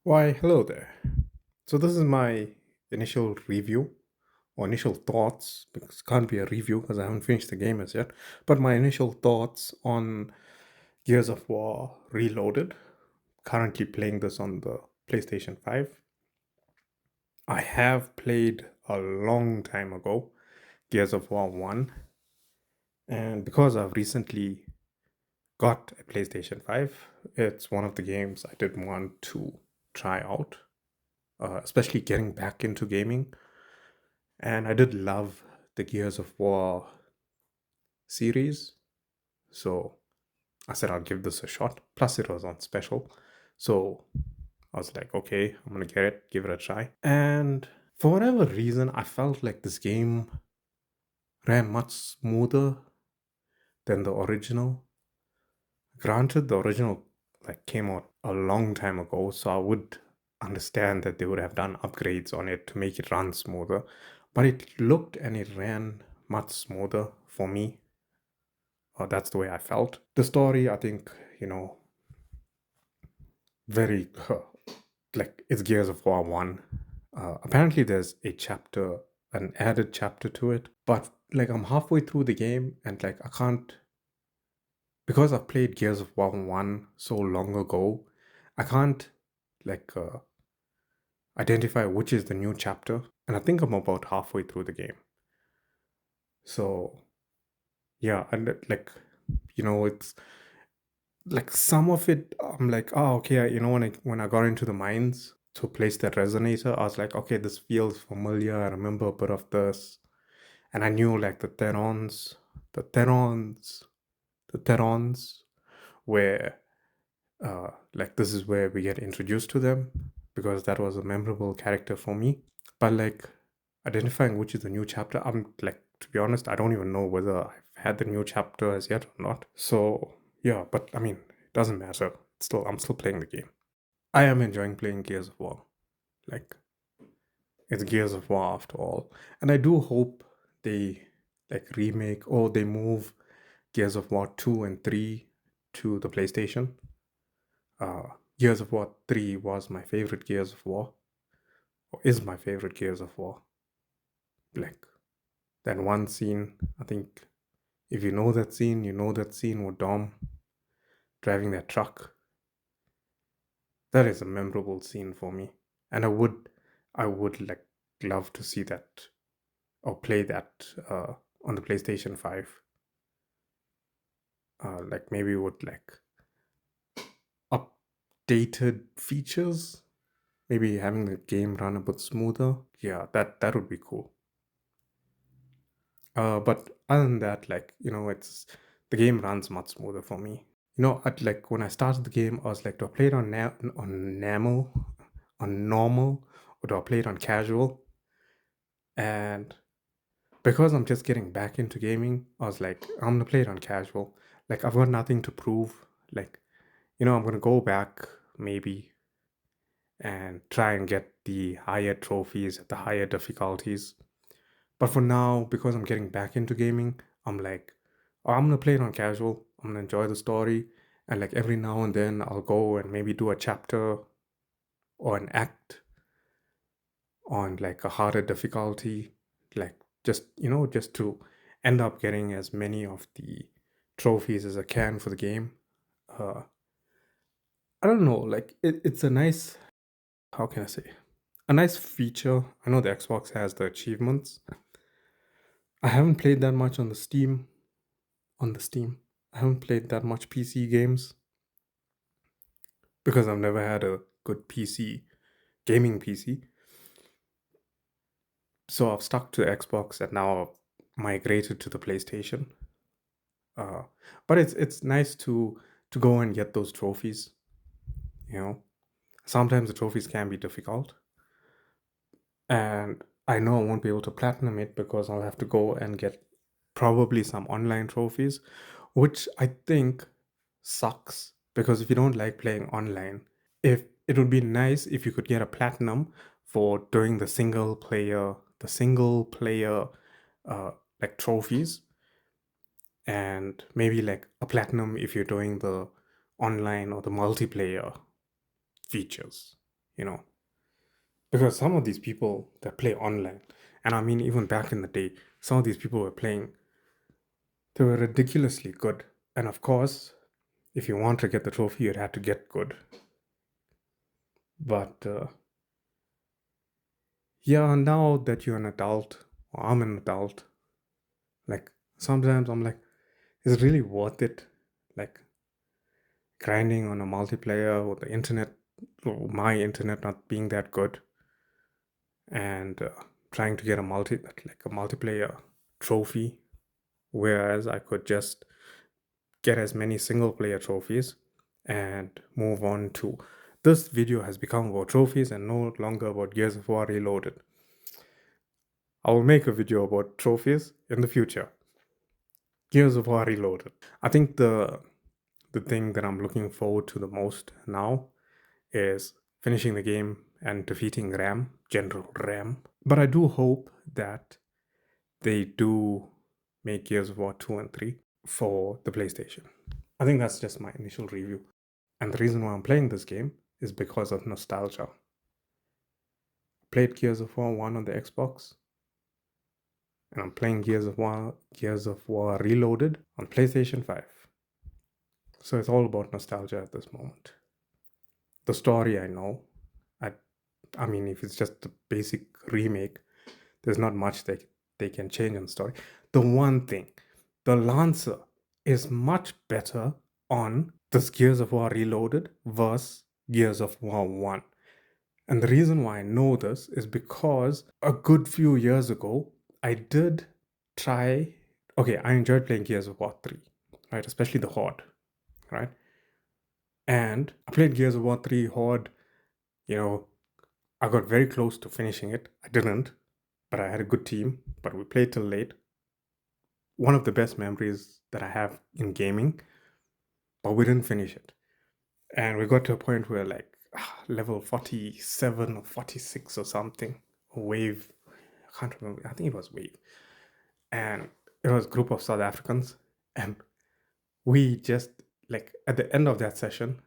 Why, hello there. So, this is my initial review or initial thoughts, because it can't be a review because I haven't finished the game as yet, but my initial thoughts on Gears of War Reloaded. Currently playing this on the PlayStation 5. I have played a long time ago Gears of War 1, and because I've recently got a PlayStation 5, it's one of the games I did want to try out, especially getting back into gaming. And I did love the Gears of War series. So I said I'll give this a shot. Plus, it was on special. So I was like, okay, I'm going to get it, give it a try. And for whatever reason, I felt like this game ran much smoother than the original. Granted, the original came out a long time ago, so I would understand that they would have done upgrades on it to make it run smoother. But it looked and it ran much smoother for me. That's the way I felt. The story, I think, very like it's Gears of War 1. Apparently, there's a chapter, an added chapter to it, but like I'm halfway through the game and like I can't, because I've played Gears of War 1 so long ago, I can't like identify which is the new chapter. And I think I'm about halfway through the game. So, yeah, and it's like some of it I'm like, oh, okay, when I got into the mines to place that resonator, I was like, okay, this feels familiar. I remember a bit of this. And I knew like the Therons, the Therons, where like this is where we get introduced to them, because that was a memorable character for me. But like identifying which is the new chapter, I'm like, to be honest, I don't even know whether I've had the new chapter as yet or not. So yeah, but I mean, it doesn't matter. I'm still playing the game. I am enjoying playing Gears of War. Like, it's Gears of War after all. And I do hope they like remake or they move Gears of War 2 and 3 to the PlayStation. Gears of War 3 was my favorite Gears of War, or is my favorite Gears of War. Like, that one scene, I think if you know that scene, you know that scene with Dom driving that truck. That is a memorable scene for me. And I would like love to see that or play that on the PlayStation 5. Like maybe with like updated features, maybe having the game run a bit smoother. Yeah, that would be cool. But other than that, it's the game runs much smoother for me. At like when I started the game, I was like, do I play it on normal, or do I play it on casual? And because I'm just getting back into gaming, I was like, I'm gonna play it on casual. Like I've got nothing to prove. Like, I'm gonna go back maybe and try and get the higher trophies at the higher difficulties. But for now, because I'm getting back into gaming, I'm like, oh, I'm gonna play it on casual. I'm gonna enjoy the story, and like every now and then, I'll go and maybe do a chapter or an act on like a harder difficulty, like just to end up getting as many of the trophies as I can for the game. Uh, I don't know, like it's a nice, how can I say, a nice feature. I know the Xbox has the achievements. I haven't played that much on the Steam. I haven't played that much PC games because I've never had a good PC, gaming PC. So I've stuck to Xbox and now I've migrated to the PlayStation. Uh, but it's nice to go and get those trophies. You know, sometimes the trophies can be difficult, and I know I won't be able to platinum it because I'll have to go and get probably some online trophies, which I think sucks because if you don't like playing online, if it would be nice if you could get a platinum for doing the single player uh like trophies, and maybe like a platinum if you're doing the online or the multiplayer features. you know, because some of these people that play online, and I mean, even back in the day, some of these people were playing, they were ridiculously good. And of course, if you want to get the trophy, you'd have to get good. But yeah, now that you're an adult, or I'm an adult, like sometimes I'm like, is it really worth it? Like grinding on a multiplayer with the internet, or my internet not being that good, and trying to get a multiplayer trophy, whereas I could just get as many single player trophies and move on to this video has become about trophies and no longer about Gears of War Reloaded. I will make a video about trophies in the future. Gears of War Reloaded. I think the thing that I'm looking forward to the most now is finishing the game and defeating Ram, General Ram. But I do hope that they do make Gears of War 2 and 3 for the PlayStation. I think that's just my initial review. And the reason why I'm playing this game is because of nostalgia. I played Gears of War 1 on the Xbox, and I'm playing Gears of War Reloaded on PlayStation 5. So it's all about nostalgia at this moment. The story I know. I mean, if it's just the basic remake, there's not much they can change on the story. The one thing, the Lancer is much better on this Gears of War Reloaded versus Gears of War 1. And the reason why I know this is because a good few years ago, I did try. Okay, I enjoyed playing Gears of War 3, right? Especially the Horde, right? And I played Gears of War 3 Horde, you know, I got very close to finishing it. I didn't, but I had a good team, but we played till late. One of the best memories that I have in gaming, but we didn't finish it. And we got to a point where like level 47 or 46 or something, wave, I can't remember, I think it was wave. And it was a group of South Africans, and we just like at the end of that session,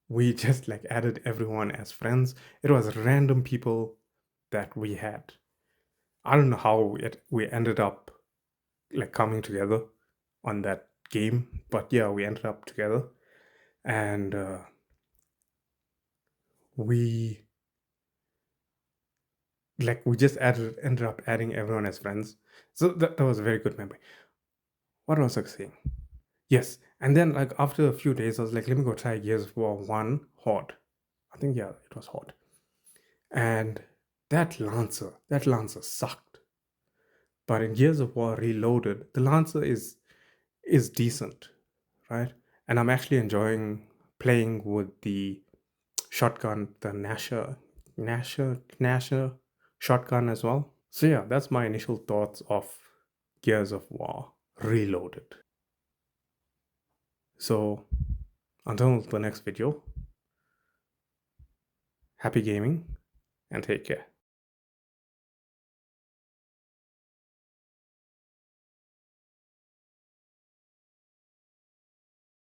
we just like added everyone as friends. It was random people that we had. I don't know how we ended up like coming together on that game, but yeah, we ended up together, and we just ended up adding everyone as friends. So that was a very good memory. What was I saying? Yes, and then like after a few days, I was like, let me go try Gears of War 1 Horde. I think yeah, it was Horde. And that Lancer sucked. But in Gears of War Reloaded, the Lancer is decent, right? And I'm actually enjoying playing with the shotgun, the Gnasher shotgun as well. So yeah, that's my initial thoughts of Gears of War Reloaded. So until the next video, happy gaming and take care.